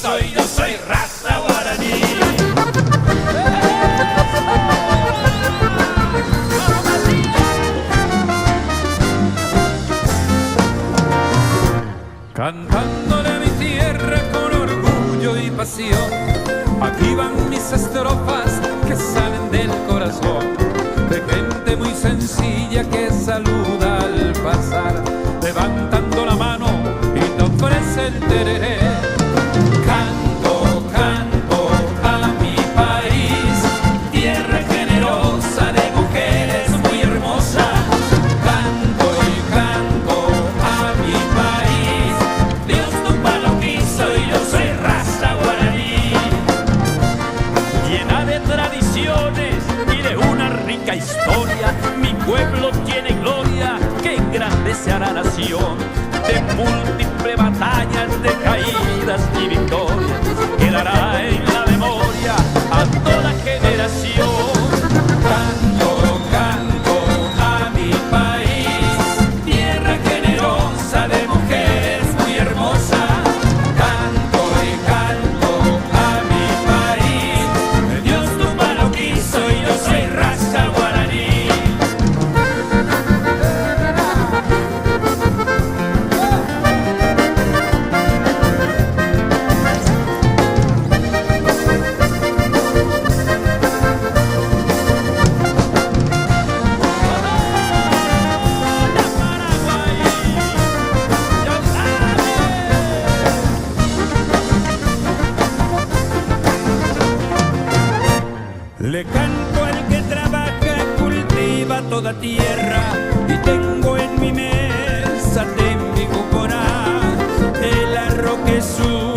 quiso y yo soy raza guaraní. Cantándole a mi tierra con orgullo y pasión, aquí van mis estrofas que salen del corazón, de gente muy sencilla que saluda al pasar, levantando la mano y te ofrece el tereré. Canto, canto a mi país, tierra generosa de mujeres muy hermosas. Canto y canto a mi país, Dios nunca lo quiso y yo soy raza guaraní. Llena de tradiciones y de una rica historia, mi pueblo tiene gloria que engrandece a la nación. De múltiples batallas, de caídas y victorias, quedará en la memoria a toda generación. Canto, canto a mi país, tierra generosa de mujeres muy hermosas. Canto y canto a mi país, Dios nunca lo quiso y yo soy raza guaraní. Le canto al que trabaja, cultiva toda tierra, y tengo en mi mesa de mi Jucorá el arroz que sube